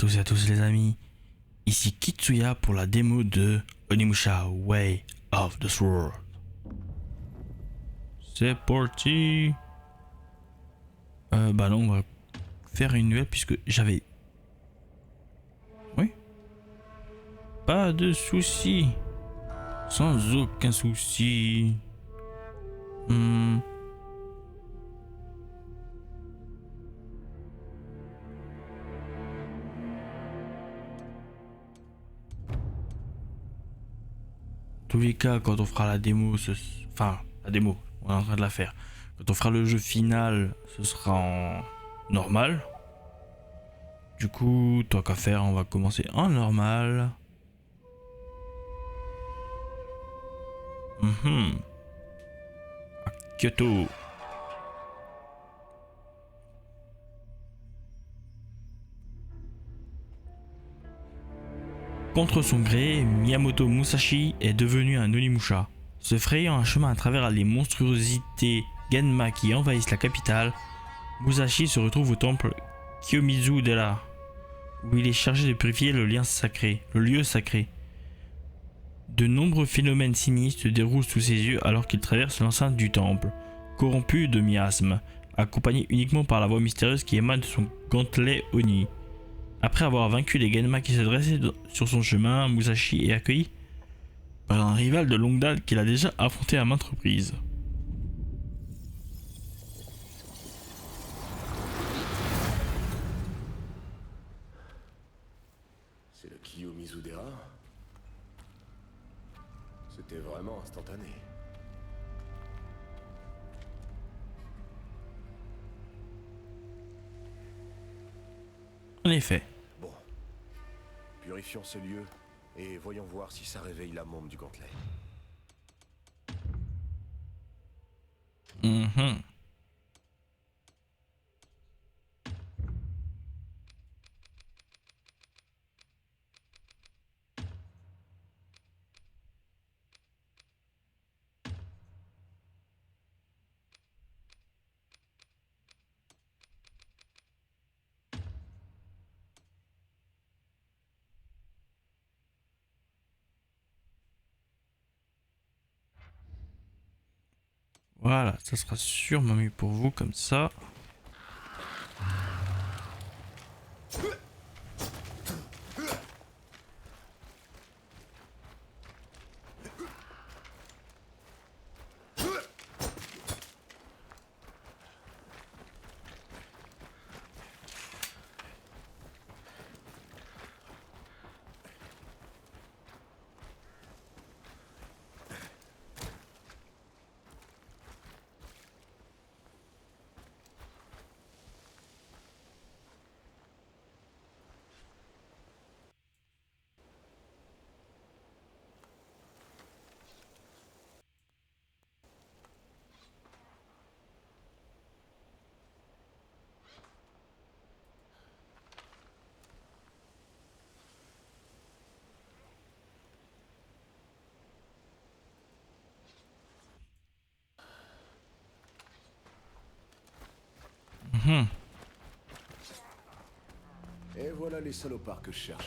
toutes et à tous les amis, ici Kitsuya pour la démo de Onimusha Way of the Sword. C'est parti. Bah non, on va faire une nouvelle puisque j'avais... Oui. Pas de soucis. Sans aucun souci. Tous les cas, quand on fera la démo, enfin la démo, on est en train de la faire. Quand on fera le jeu final, ce sera en normal. Du coup, tant qu'à faire, on va commencer en normal. À Kyoto. Contre son gré, Miyamoto Musashi est devenu un Onimusha. Se frayant un chemin à travers les monstruosités Genma qui envahissent la capitale, Musashi se retrouve au temple Kiyomizu-dera, où il est chargé de purifier le lieu sacré. De nombreux phénomènes sinistres se déroulent sous ses yeux alors qu'il traverse l'enceinte du temple, corrompu de miasmes, accompagné uniquement par la voix mystérieuse qui émane de son gantelet Oni. Après avoir vaincu les Genma qui se dressaient sur son chemin, Musashi est accueilli par un rival de longue date qu'il a déjà affronté à maintes reprises. C'est le Kiyomizu-dera. C'était vraiment instantané. En effet. Bon. Purifions ce lieu et voyons voir si ça réveille la môme du gantelet. Voilà, ça sera sûrement mieux pour vous comme ça. Et voilà les salopards que je cherchais.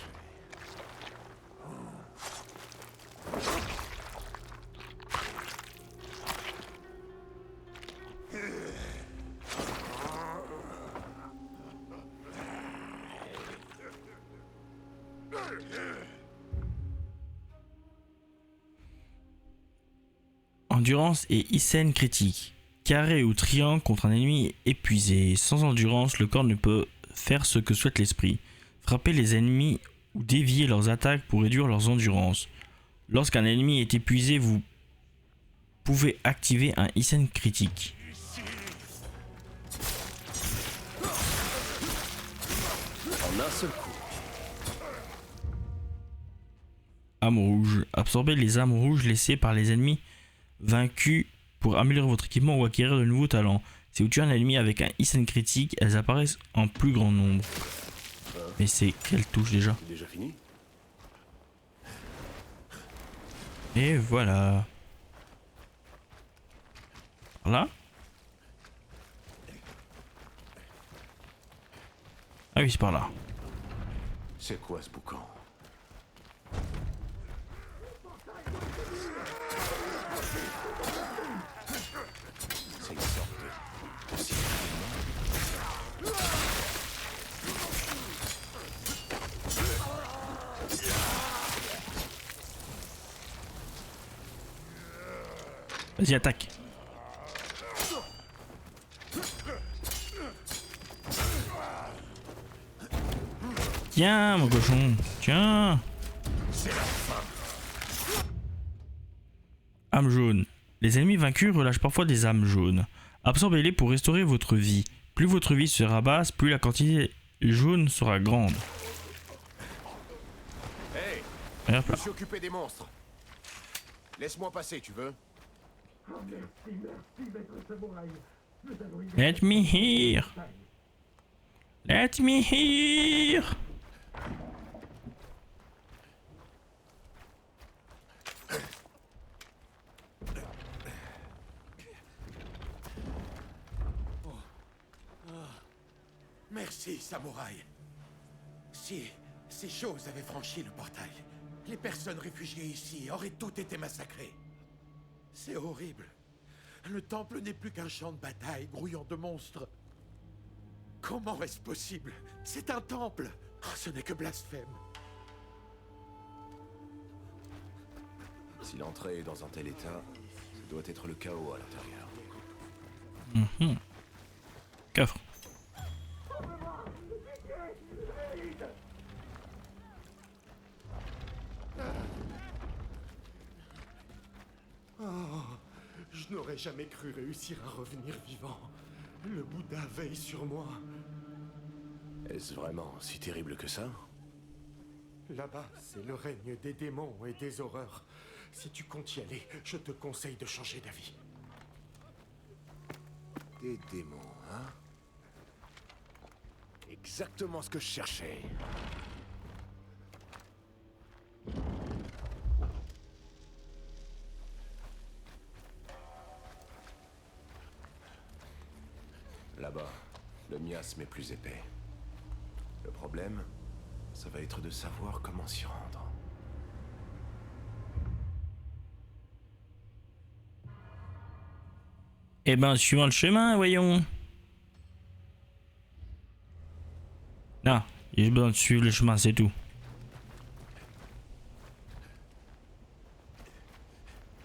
Endurance et Isen critique. Carré ou triangle contre un ennemi épuisé. Sans endurance, le corps ne peut faire ce que souhaite l'esprit. Frapper les ennemis ou dévier leurs attaques pour réduire leurs endurances. Lorsqu'un ennemi est épuisé, vous pouvez activer un Isen critique. En un seul coup. Âme rouge. Absorbez les âmes rouges laissées par les ennemis vaincus pour améliorer votre équipement ou acquérir de nouveaux talents. Si vous tuez un ennemi avec un Isen critique, elles apparaissent en plus grand nombre. Mais c'est quelle touche déjà? C'est déjà fini? Et voilà. Par là? Ah oui, c'est par là. C'est quoi ce boucan? C'est une sorte de cinéma. Vas-y, attaque. Tiens, mon cochon. Tiens. Âme jaune. Les ennemis vaincus relâchent parfois des âmes jaunes. Absorbez-les pour restaurer votre vie. Plus votre vie sera basse, plus la quantité jaune sera grande. Hey, Et hop je là. me suis occupé des monstres. Laisse-moi passer, tu veux? Let me hear. Let me hear. Merci, samouraï. Si ces choses avaient franchi le portail, les personnes réfugiées ici auraient toutes été massacrées. C'est horrible. Le temple n'est plus qu'un champ de bataille grouillant de monstres. Comment est-ce possible? C'est un temple. Oh, ce n'est que blasphème. Si l'entrée est dans un tel état, ça doit être le chaos à l'intérieur. Coffre. Je n'aurais jamais cru réussir à revenir vivant. Le Bouddha veille sur moi. Est-ce vraiment si terrible que ça? Là-bas, c'est le règne des démons et des horreurs. Si tu comptes y aller, je te conseille de changer d'avis. Des démons, hein? Exactement ce que je cherchais. Là-bas, le miasme est plus épais. Le problème, ça va être de savoir comment s'y rendre. Eh ben, suivons le chemin, voyons. Non, j'ai besoin de suivre le chemin, c'est tout.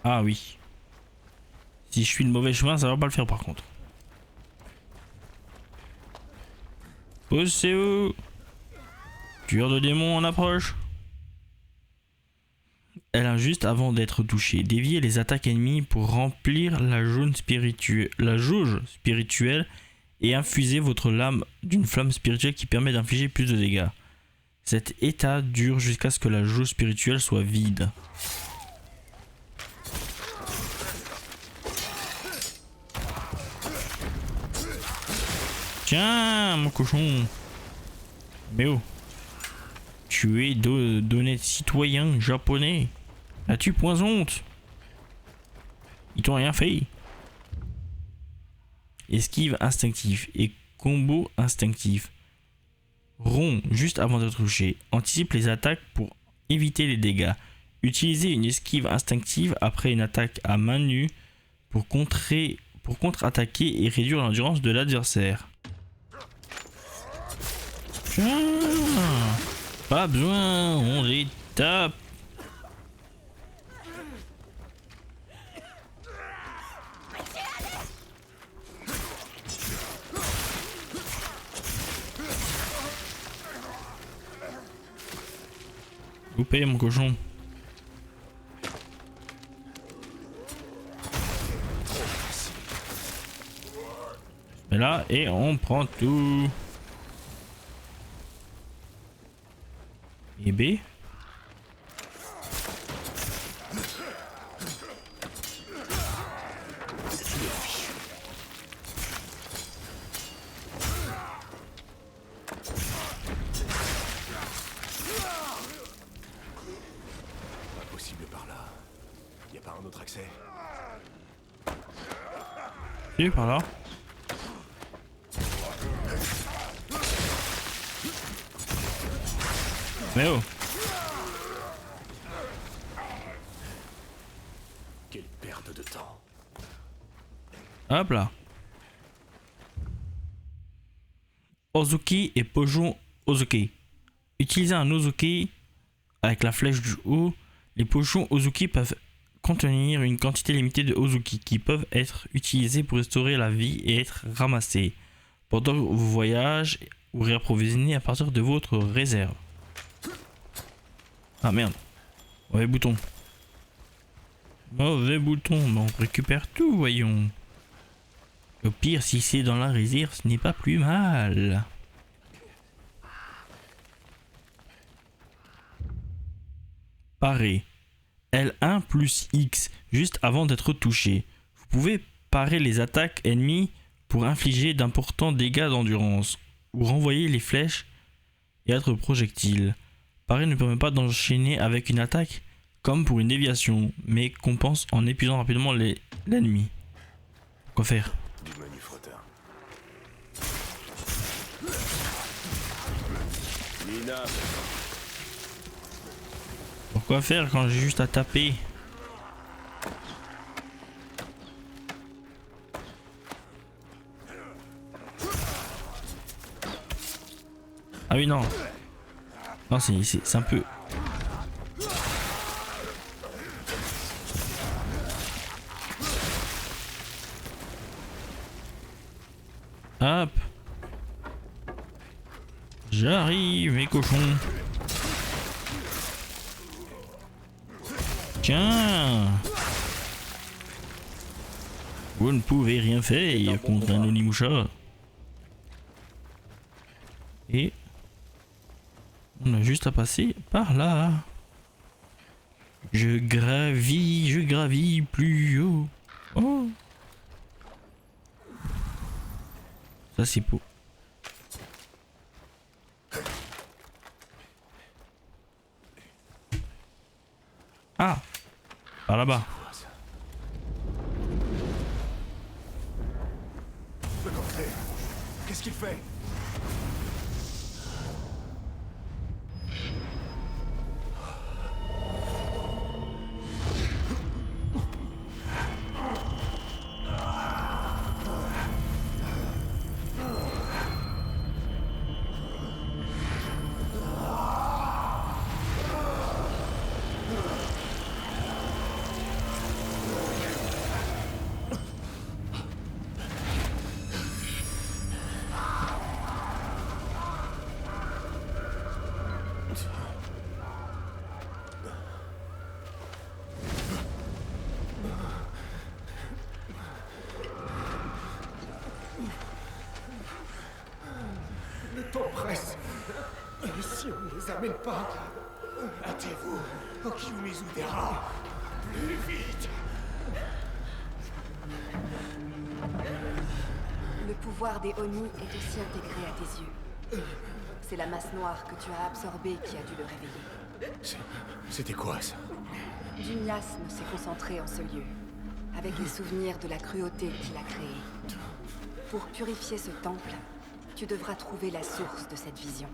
Ah oui. Si je suis le mauvais chemin, ça va pas le faire par contre. Poussez où? Tueur de démons en approche. Elle a juste avant d'être touchée. Déviez les attaques ennemies pour remplir la jauge spirituelle et infuser votre lame d'une flamme spirituelle qui permet d'infliger plus de dégâts. Cet état dure jusqu'à ce que la jauge spirituelle soit vide. Tiens, mon cochon. Mais oh. Tu es d'honnêtes citoyens japonais. As-tu point honte? Ils t'ont rien fait. Esquive instinctif et combo instinctif. Rond juste avant d'être touché. Anticipe les attaques pour éviter les dégâts. Utilisez une esquive instinctive après une attaque à main nue pour contre-attaquer et réduire l'endurance de l'adversaire. Pas besoin, on les tape. Coupé mon cochon. Et là, et on prend tout. Et B. Impossible par là. Y a pas un autre accès? Si, par là. Mais oh. Quelle perte de temps. Hop là. Ozuki et Pojon Ozuki. Utilisez un Ozuki avec la flèche du haut. Les potions Ozuki peuvent contenir une quantité limitée de Ozuki qui peuvent être utilisés pour restaurer la vie et être ramassés pendant vos voyages ou réapprovisionner à partir de votre réserve. Ah merde. Mauvais bouton. Mauvais bouton. Mais on récupère tout, voyons. Au pire, si c'est dans la réserve, ce n'est pas plus mal. Parer. L1 plus X juste avant d'être touché. Vous pouvez parer les attaques ennemies pour infliger d'importants dégâts d'endurance ou renvoyer les flèches et autres projectiles. Parer ne permet pas d'enchaîner avec une attaque comme pour une déviation, mais compense en épuisant rapidement l'ennemi. Quoi faire? Du menu frotteur. Nina. Pourquoi faire quand j'ai juste à taper? Ah oui non. Non c'est un peu... Hop. J'arrive mes cochons. Tiens. Vous ne pouvez rien faire contre un Onimusha. Et on a juste à passer par là. Je gravis plus haut. Oh. Ça c'est beau. Ah, par là-bas. Le Gantley. Qu'est-ce qu'il fait? Le temps presse. Et si on ne les amène pas? Hâtez-vous, Okiumizu Dera. Plus vite. Le pouvoir des Oni est aussi intégré à tes yeux. C'est la masse noire que tu as absorbée qui a dû le réveiller. C'était quoi ça? Du miasme s'est concentré en ce lieu, avec les souvenirs de la cruauté qu'il a créée. Pour purifier ce temple, tu devras trouver la source de cette vision.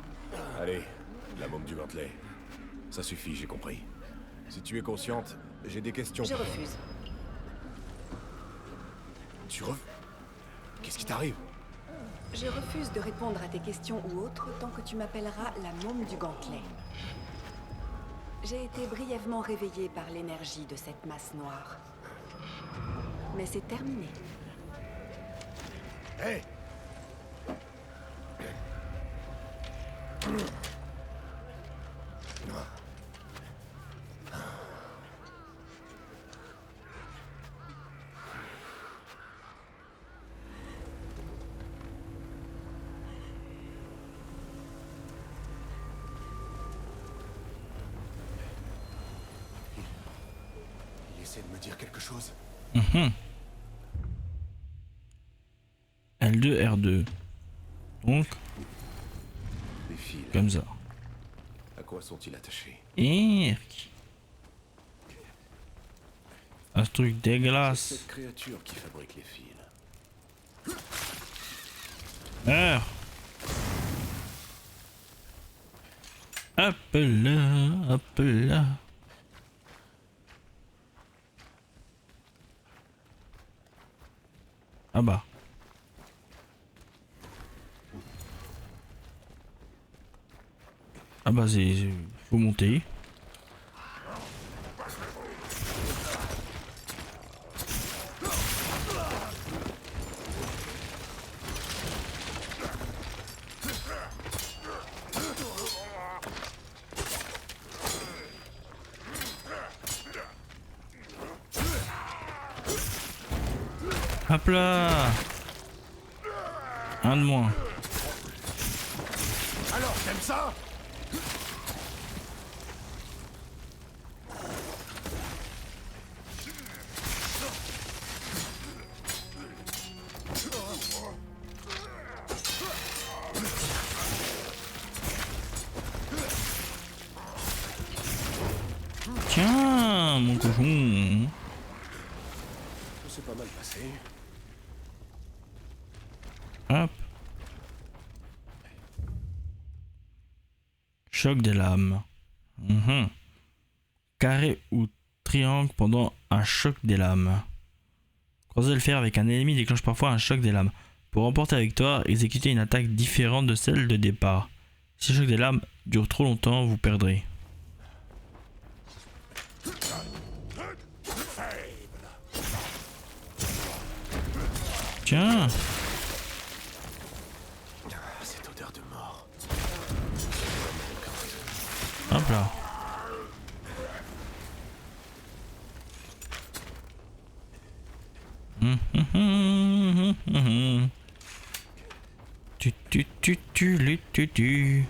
Allez, la môme du Gantley. Ça suffit, j'ai compris. Si tu es consciente, j'ai des questions. Je refuse. Tu rev... Qu'est-ce qui t'arrive? Je refuse de répondre à tes questions ou autres tant que tu m'appelleras la môme du Gantley. J'ai été brièvement réveillée par l'énergie de cette masse noire. Mais c'est terminé. Hé! Il essaie de me dire quelque chose. L2, R2. Donc, Des fils. comme ça. À quoi sont-ils attachés? Erk. Un truc dégueulasse. Cette créature qui fabrique les fils. Heure. Hop là, hop là. Ah bah. Ah bah faut monter. Hop là. Un de moins. Alors, t'aimes ça? Tiens, mon cochon. C'est pas mal passé. Hop. Choc des lames. Carré ou triangle pendant un choc des lames. Croiser le fer avec un ennemi déclenche parfois un choc des lames. Pour remporter la victoire, exécutez une attaque différente de celle de départ. Si le choc des lames dure trop longtemps, vous perdrez. Tiens. Cette odeur de mort. Hop là. Tu.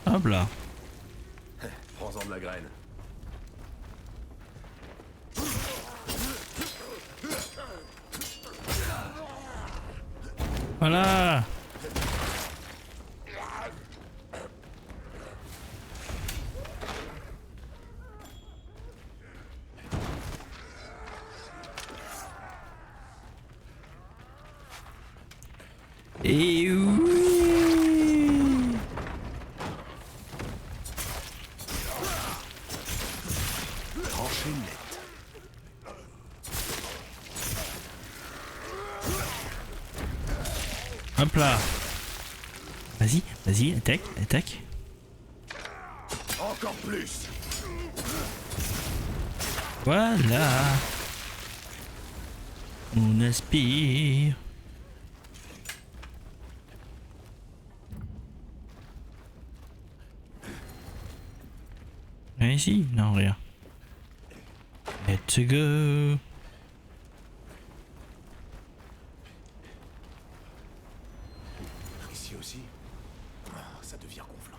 Hop là. Prends-en de la graine. Voilà. Et oui. Tranché net. Hop là. Vas-y, attaque. Encore plus. Voilà. On aspire. Rien ici? Non, rien. Let's go. Ici aussi. Ça devient gonflant.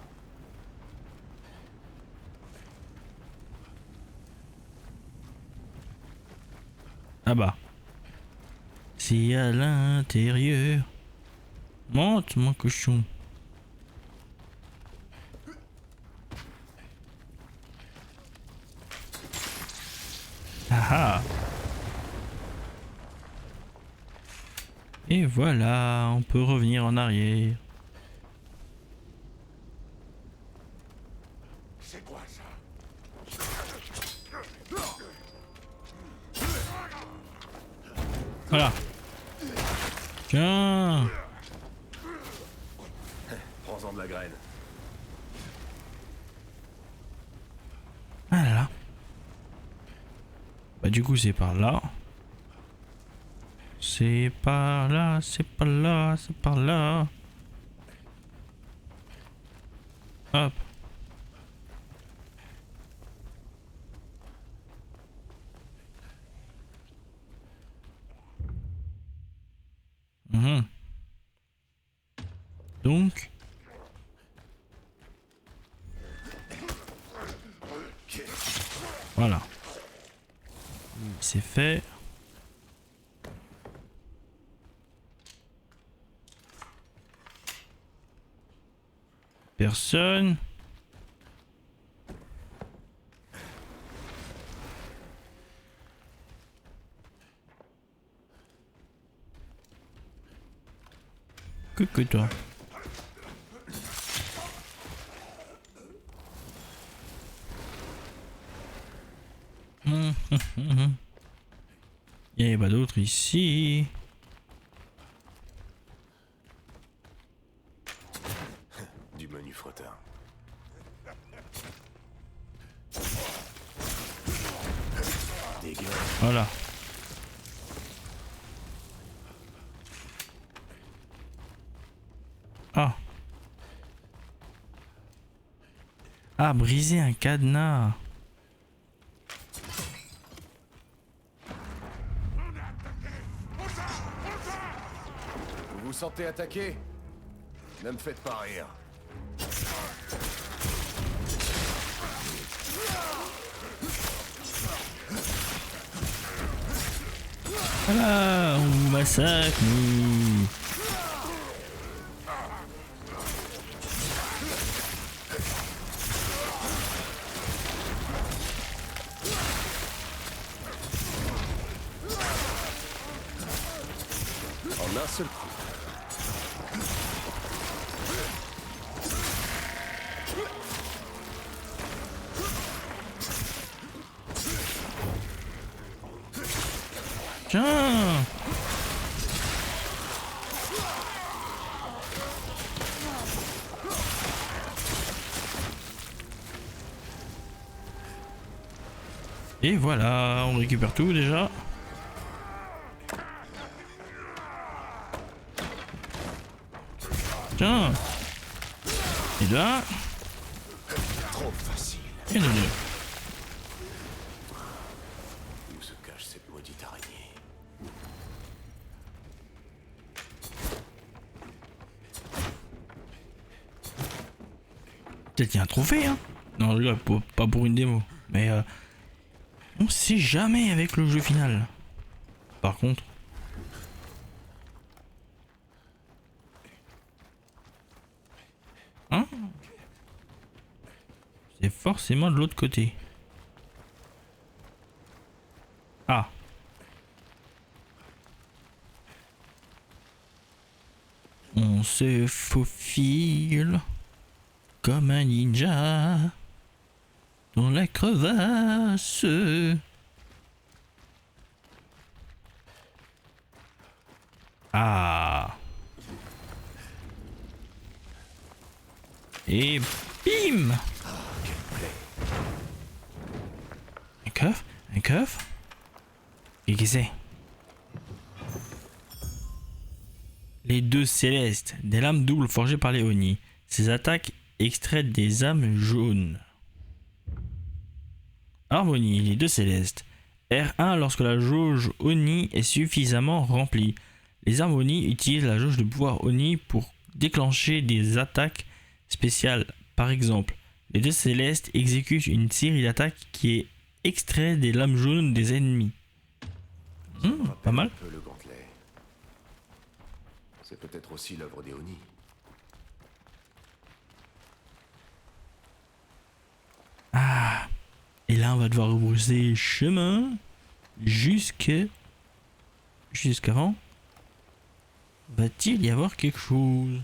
Ah bah. C'est à l'intérieur. Monte, mon cochon. Ah ah. Et voilà, on peut revenir en arrière. C'est quoi ça? Voilà. Tiens. Prends-en de la graine. Ah là là. Bah du coup c'est par là. C'est par là, c'est par là, c'est par là. Hop. Donc. Voilà. C'est fait. Personne. Coucou toi. Il n'y a pas d'autre ici. Du menu frotteur. Dégueu. Voilà. Ah. Ah, briser un cadenas. Vous vous sentez attaqué? Ne me faites pas rire. Voilà, on vous massacre, nous. En un seul coup. Tiens. Et voilà, on récupère tout déjà. Tiens. Et là. Trop facile. Et de deux. Où se cache cette maudite araignée? Peut-être qu'il y a un trophée, hein. Non, je rigole, pas pour une démo. Mais on sait jamais avec le jeu final. Par contre. Hein? C'est forcément de l'autre côté. Ah. On se faufile comme un ninja dans la crevasse. Ah. Et bim. Un coffre? Un coffre? Et qu'est-ce que c'est? Les deux célestes, des lames doubles forgées par les Oni. Ces attaques extraient des âmes jaunes. Harmonie, les deux célestes. R1 lorsque la jauge Oni est suffisamment remplie. Les harmonies utilisent la jauge de pouvoir Oni pour déclencher des attaques spéciales. Par exemple, les deux célestes exécutent une série d'attaques qui est extrait des lames jaunes des ennemis. Pas mal. Un peu le gantelet. C'est peut-être aussi l'œuvre des Oni. Ah. Et là, on va devoir rebrousser chemin jusqu'avant. Va-t-il y avoir quelque chose?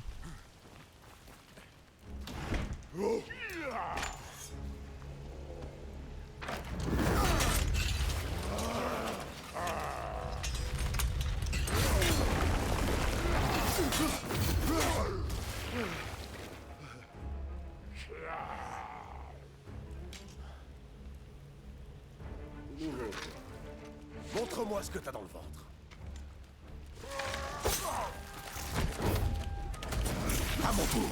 Montre-moi ce que t'as dans le ventre. À mon tour.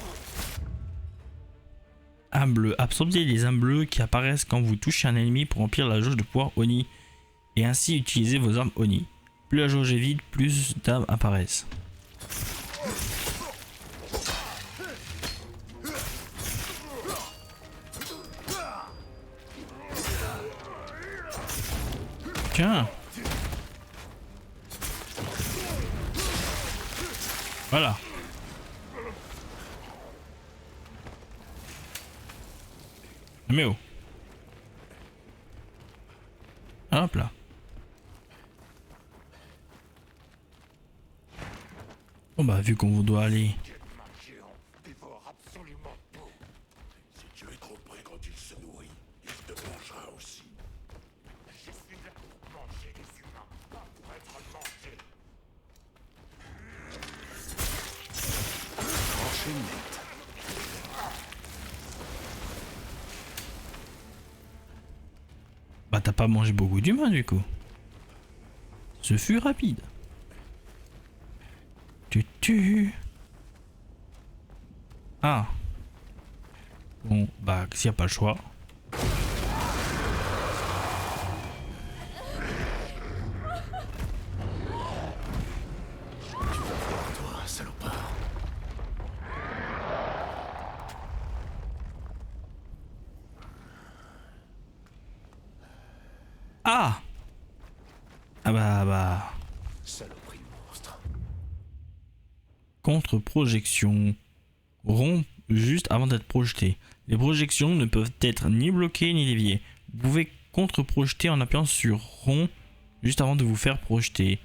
Âme bleue. Absorbez les âmes bleues qui apparaissent quand vous touchez un ennemi pour remplir la jauge de pouvoir Oni. Et ainsi utiliser vos armes Oni. Plus la jauge est vide, plus d'âmes apparaissent. Tiens. Voilà. Mais oh. Hop là. Bon bah vu qu'on doit aller... Géant dévore absolument tout. Si tu es trop près quand il se nourrit, il te mangera aussi. Je suis là pour manger les humains, pas pour être mangé. Tranché net. Bah t'as pas mangé beaucoup d'humains du coup. Ce fut rapide. Ah. Bon, bah s'il n'y a pas le choix. Toi, salopard. Ah. Ah bah. Saloperie monstre. Contre-projection. Rond juste avant d'être projeté. Les projections ne peuvent être ni bloquées ni déviées. Vous pouvez contre-projeter en appuyant sur rond juste avant de vous faire projeter.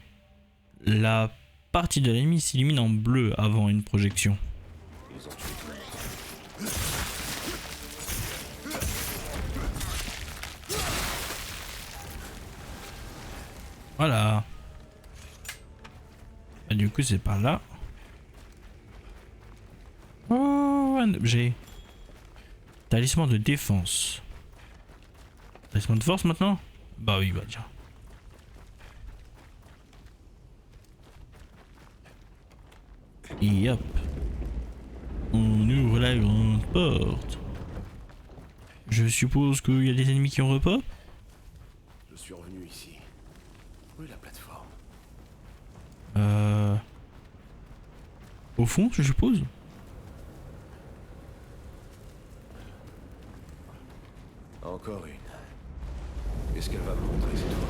La partie de l'ennemi s'illumine en bleu avant une projection. Ils ont tué tout le monde. Voilà. Et du coup c'est par là. Oh, un objet. Talisman de défense. Talisman de force maintenant? Bah oui, bah tiens. Et hop. On ouvre la grande porte. Je suppose qu'il y a des ennemis qui ont repop? Je suis revenu ici. Où est la plateforme? Au fond, je suppose. Encore une. Est-ce qu'elle va me montrer cette fois?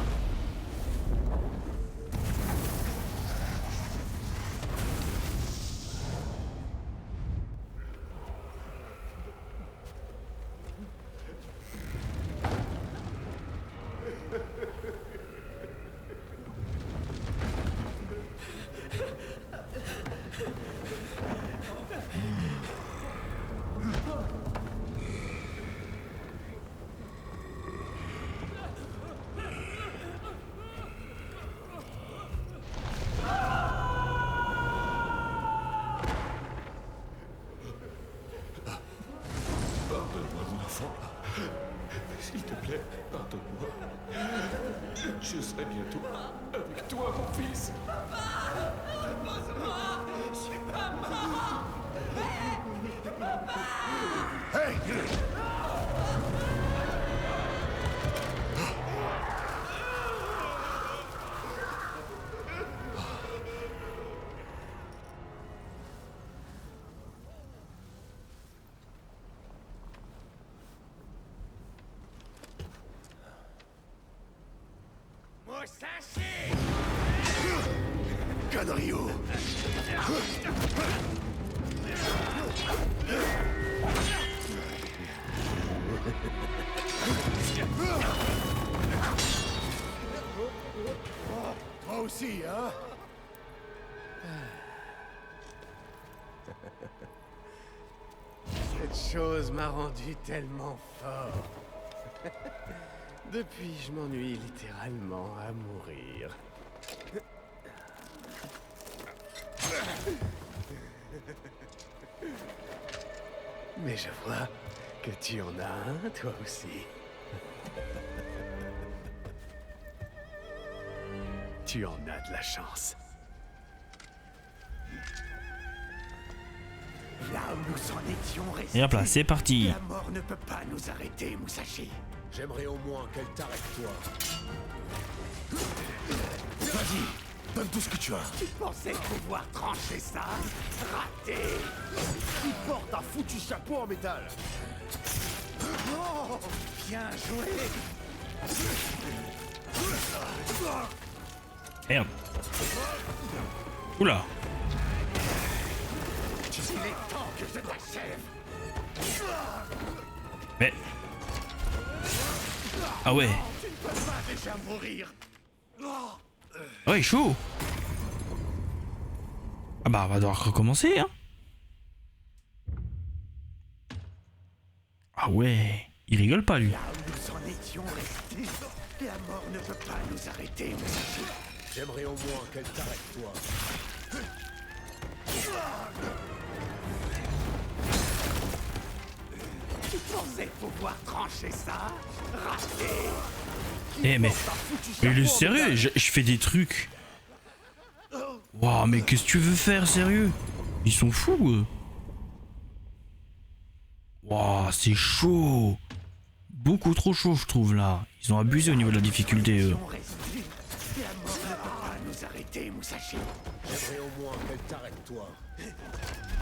Pardonne-moi, mon enfant. S'il te plaît, pardonne-moi. Je serai bientôt avec toi, mon fils. Hey! Canrio! Toi aussi, hein? Cette chose m'a rendu tellement fort. Depuis, je m'ennuie littéralement à mourir. Mais je vois que tu en as un, toi aussi. Tu en as de la chance. Là où nous en étions restés. Et hop là, c'est parti. La mort ne peut pas nous arrêter, Musashi. J'aimerais au moins qu'elle t'arrête, toi. Vas-y, donne tout ce que tu as. Tu pensais pouvoir trancher ça? Raté. Il porte un foutu chapeau en métal. Oh, bien joué. Merde. Oula. Il est temps que je t'achève. Mais... Ah ouais. Tu ne peux pas déjà mourir. Ouais, chaud. Ah bah, on va devoir recommencer, hein. Ah ouais, il rigole pas, lui. Là où nous en étions restés, la mort ne peut pas nous arrêter, Musashi. J'aimerais au moins qu'elle t'arrête, toi. Tu pensais pouvoir trancher ça? Raté! Eh mais il est sérieux, je fais des trucs. Waouh, mais qu'est-ce que tu veux faire, sérieux? Ils sont fous, eux. Waouh, c'est chaud. Beaucoup trop chaud, je trouve, là. Ils ont abusé au niveau de la difficulté, eux. La mort ne peut pas nous arrêter, Musashi. J'aimerais au moins qu'elle t'arrête, toi.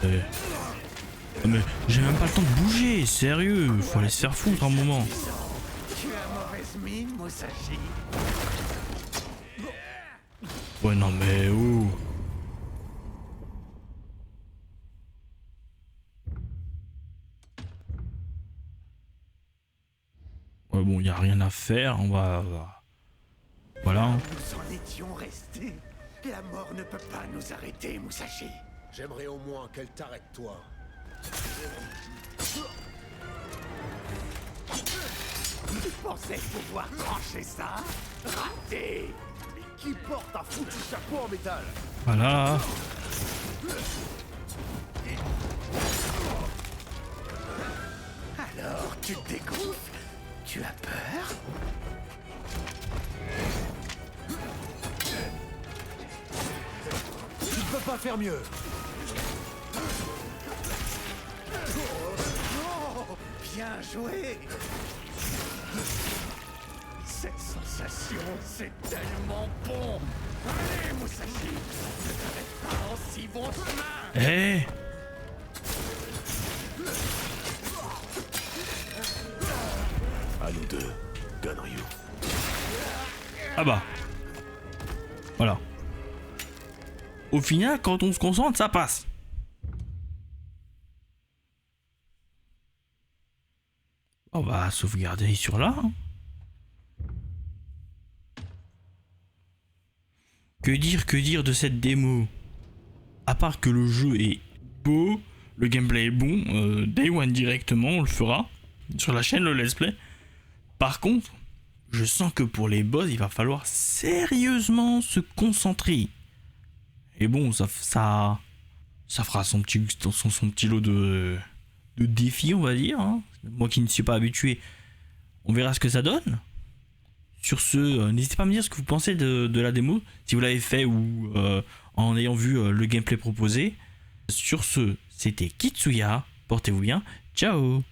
Ah, mais j'ai même pas le temps de bouger, sérieux. Faut aller se faire foutre un moment. Tu as mauvaise mine, Musashi. Ouais, non, mais oh. Ouais, bon, y a rien à faire, on va... Voilà. Hein. Nous en étions restés. La mort ne peut pas nous arrêter, Musashi. J'aimerais au moins qu'elle t'arrête, toi. Tu pensais pouvoir trancher ça? Raté! Mais qui porte un foutu chapeau en métal? Voilà. Alors, tu te dégonfles? Tu as peur? Tu ne peux pas faire mieux. Oh, bien joué! Cette sensation, c'est tellement bon! Allez, Musashi! Ne t'arrête pas en si bon chemin! Eh. À nous deux, Ganryu. Ah bah. Voilà. Au final, quand on se concentre, ça passe. On va sauvegarder sur là. Hein. Que dire de cette démo? À part que le jeu est beau, le gameplay est bon, Day One directement, on le fera sur la chaîne, le let's play. Par contre, je sens que pour les boss, il va falloir sérieusement se concentrer. Et bon, ça fera son petit lot de défis, on va dire. Hein. Moi qui ne suis pas habitué, on verra ce que ça donne. Sur ce, n'hésitez pas à me dire ce que vous pensez de la démo, si vous l'avez fait ou en ayant vu le gameplay proposé. Sur ce, c'était Kitsuya, portez-vous bien, ciao.